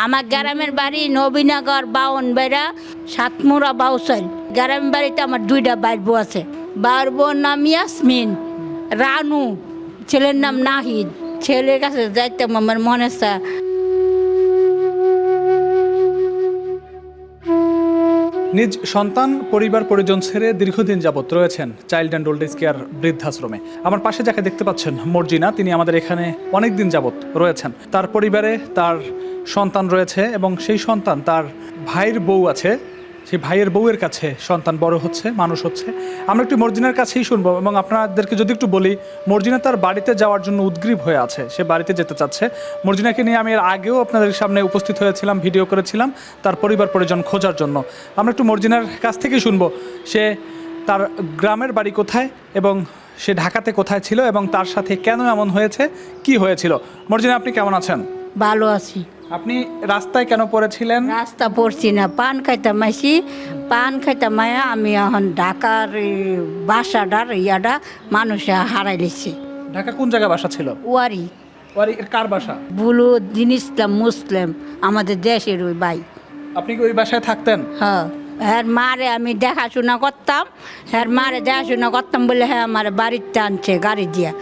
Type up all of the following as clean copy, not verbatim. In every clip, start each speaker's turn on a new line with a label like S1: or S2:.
S1: আমার গ্রামের বাড়ি নবীনগর বাউনবেড়া সাতমুরা বাউসাইল। গ্রামের বাড়িতে আমার দুইটা বাইর বউ আছে। বাইর বউর নাম ইয়াসমিন, রানু, ছেলের নাম নাহিদ। ছেলের কাছে যাইতাম আমার মনে চায়।
S2: নিজ সন্তান পরিবার পরিজন ছেড়ে দীর্ঘদিন যাবৎ রয়েছেন child and old age care বৃদ্ধাশ্রমে। আমার পাশে যাকে দেখতে পাচ্ছেন মর্জিনা, তিনি আমাদের এখানে অনেক দিন যাবৎ রয়েছেন। তার পরিবারে তার সন্তান রয়েছে এবং সেই সন্তান তার ভাইয়ের বউ আছে। সেই ভাইয়ের বউয়ের কাছে সন্তান বড় হচ্ছে, মানুষ হচ্ছে। আমরা একটু মর্জিনার কাছেই শুনবো এবং আপনাদেরকে যদি একটু বলি, মর্জিনা তার বাড়িতে যাওয়ার জন্য উদগ্রীব হয়ে আছে, সে বাড়িতে যেতে চাচ্ছে। মর্জিনাকে নিয়ে আমি এর আগেও আপনাদের সামনে উপস্থিত হয়েছিলাম, ভিডিও করেছিলাম তার পরিবার পরিজন খোঁজার জন্য। আমরা একটু মর্জিনার কাছ থেকেই শুনবো সে তার গ্রামের বাড়ি কোথায় এবং সে ঢাকাতে কোথায় ছিল এবং তার সাথে কেন এমন হয়েছে, কি হয়েছিল। মর্জিনা, আপনি কেমন আছেন?
S1: ভালো আছি।
S2: আপনি রাস্তায় কেন পড়েছিলেন?
S1: রাস্তা পড়ছি না, পান খাইতাম আইসি। পান খাইতাম মায়া আমি এখন ঢাকার বাসাটার ইয়াটা মানুষে হারাই লিছি।
S2: ঢাকা কোন জায়গায় বাসা ছিল?
S1: ওয়ারি
S2: কার বাসা?
S1: বুলু জিনিসলাম মুসলিম, আমাদের দেশের ওই ভাই।
S2: আপনি কি ওই বাসায় থাকতেন?
S1: হ্যাঁ, হ্যাঁ মারে আমি দেখাশোনা করতাম। হ্যাঁ মারে দেখাশোনা করতাম বলে হ্যাঁ আমার বাড়িতে আনছে গাড়ি দিয়া।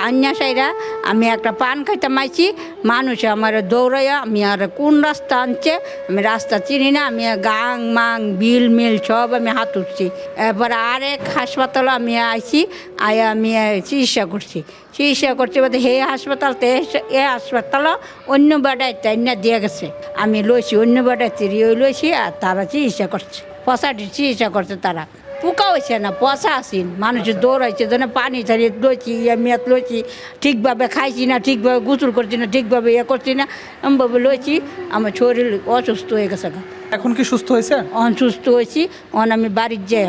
S1: আন্যা সাইরা আমি একটা পান খাইতাম আইছি, মানুষে আমার দৌড়াইয়া আমি আর কোন রাস্তা আনছে আমি রাস্তা চিনি না। আমি গাং মাং বিল মিল সব আমি হাত উঠছি। এরপর আরেক হাসপাতালে আমি আইছি, আয়া আমি চিকিৎসা করছি। চিকিৎসা করছি বলতে হে হাসপাতালতে এ হাসপাতালও অন্য বেড়ায় তাইনা দিয়ে গেছে। আমি লইছি অন্য বেড়ায় তিরিয়ে লইছি আর তারা চিকিৎসা করছে, পশাটি চিকিৎসা করছে। তারা পোকা হয়েছে না, পচা আসিন, মানুষের দৌড়াইছে যেন পানি ছাড়িয়ে লইছি, মেয়াদ লইছি, ঠিকভাবে খাইছি না, ঠিকভাবে গোসল করছি না, ঠিকভাবে ইয়ে করছি না, এমনভাবে লইছি। আমার শরীর অসুস্থ হয়ে গেছে।
S2: এখন কি সুস্থ হয়েছে?
S1: অসুস্থ হয়েছি। আমি বাড়ির যাই,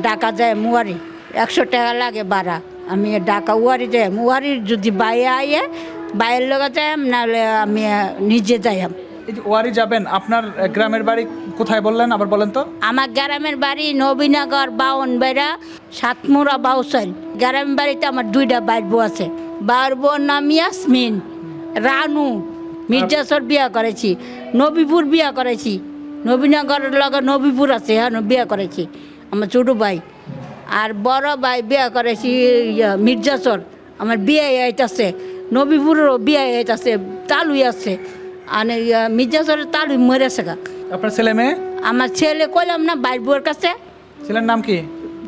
S1: ঢাকা যাই মুয়ারি, 100 টাকা লাগে ভাড়া। আমি ঢাকা উয়ারি যাই, মুয়ারির যদি বাইরে আইয়ে বাইরের লোক যাই, নাহলে আমি নিজে যাই।
S2: এই যে ওয়ারি যাবেন, আপনার গ্রামের বাড়ি কোথায় বললেন, আবার বলেন তো?
S1: আমার গ্রামের বাড়ি নবীনগর বাউনবেড়া সাতমুরা বাউসাইল। গ্রামের বাড়িতে আমার দুইটা বাইর বউ আছে। বাইর বউর নাম ইয়াসমিন, রানু, মির্জাসর বিয়া করেছি, নবীপুর বিয়া করেছি। নবীনগরের লগে নবীপুর আছে, হ্যাঁ বিয়া করেছি আমার ছোটো ভাই। আর বড় ভাই বিয়া করেছি মির্জাসর, আমার বিয়ে হইতেছে। নবীপুরেরও বিয়ে হইতেছে, তালুই আছে। আর মির্জাসরের তালুই মরেছে গা।
S2: আপনার ছেলে মেয়ে?
S1: আমার ছেলে কইলাম না বাইর বউয়ের কাছে।
S2: ছেলের নাম কি?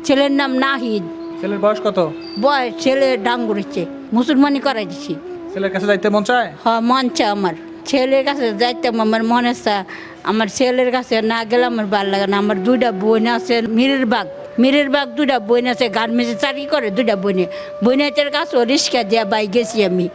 S1: ছেলের নাম নাহিদ।
S2: ছেলের বয়স কত?
S1: বয়স ছেলে ডাঙ্গুরেছে, মুসলমানি করাই দিছি।
S2: ছেলের কাছে যাইতে মন চায়?
S1: হ্যাঁ মন চায় আমার ছেলের কাছে যাইতাম, আমার মনে চায়। আমার ছেলের কাছে না গেলে আমার ভালো লাগে না। আমার দুইটা বোন আছে মিরের বাগ দুইটা বোন আছে, গার্মেন্টসে চাকরি করে দুইটা বোনের কাছে রিক্সা দিয়া বাই গেছি আমি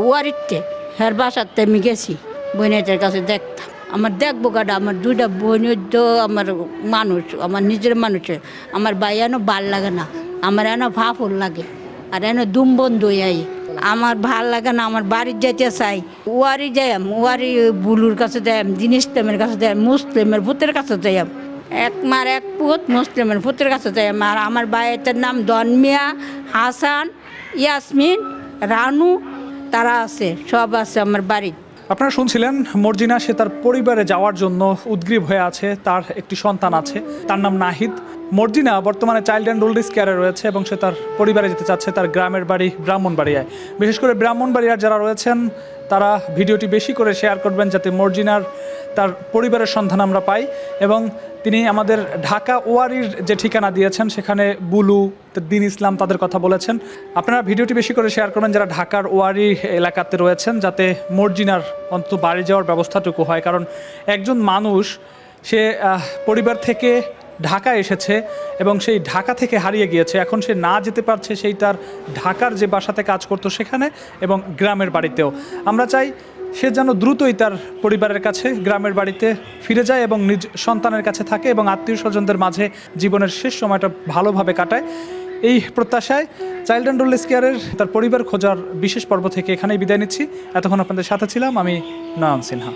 S1: ওয়ারিতে, হ্যার বাসাতে আমি গেছি বোনের কাছে দেখতাম। আমার দেখবো গাডা, আমার দুইটা বোন তো আমার মানুষ, আমার নিজের মানুষের। আমার ভাই এনো ভাল লাগে না, আমার এনো ভাফল লাগে আর এনো দুমবন্ধ আই। আমার ভাল লাগে না, আমার বাড়ির যাইতে চাই। ওয়ারি যাইম, ওয়ারি বুলুর কাছে যাইম, জিনিসলামের কাছে যাইম, মুসলিমের ভূতের কাছে যাইম। এক মার এক পুত মুসলিমের ভূতের কাছে যাইম। আর আমার ভাইয়ের নাম দনমিয়া, হাসান, ইয়াসমিন, রানু, তারা আছে, সব আছে আমার বাড়ি।
S2: আপনারা শুনছিলেন মর্জিনা, সে তার পরিবারে যাওয়ার জন্য উদগ্রীব হয়ে আছে। তার একটি সন্তান আছে, তার নাম নাহিদ। মর্জিনা বর্তমানে চাইল্ড অ্যান্ড ওল্ড এজ কেয়ারে রয়েছে এবং সে তার পরিবারে যেতে চাচ্ছে, তার গ্রামের বাড়ি ব্রাহ্মণবাড়িয়ায়। বিশেষ করে ব্রাহ্মণবাড়িয়ার যারা রয়েছেন তারা ভিডিওটি বেশি করে শেয়ার করবেন, যাতে মর্জিনার তার পরিবারের সন্ধান আমরা পাই। এবং তিনি আমাদের ঢাকা ওয়ারির যে ঠিকানা দিয়েছেন, সেখানে বুলু, দিন ইসলাম তাদের কথা বলেছেন। আপনারা ভিডিওটি বেশি করে শেয়ার করবেন যারা ঢাকার ওয়ারি এলাকাতে রয়েছেন, যাতে মর্জিনার অন্তত বাড়ি যাওয়ার ব্যবস্থাটুকু হয়। কারণ একজন মানুষ সে পরিবার থেকে ঢাকা এসেছে এবং সেই ঢাকা থেকে হারিয়ে গিয়েছে, এখন সে না যেতে পারছে সেই তার ঢাকার যে বাসাতে কাজ করতো সেখানে এবং গ্রামের বাড়িতেও। আমরা চাই সে যেন দ্রুতই তার পরিবারের কাছে, গ্রামের বাড়িতে ফিরে যায় এবং নিজ সন্তানের কাছে থাকে এবং আত্মীয় স্বজনদের মাঝে জীবনের শেষ সময়টা ভালোভাবে কাটায়। এই প্রত্যাশায় চাইল্ড অ্যান্ড ওল্ড এজ কেয়ারের তার পরিবার খোঁজার বিশেষ পর্ব থেকে এখানেই বিদায় নিচ্ছি। এতক্ষণ আপনাদের সাথে ছিলাম আমি নয়ন সিনহা।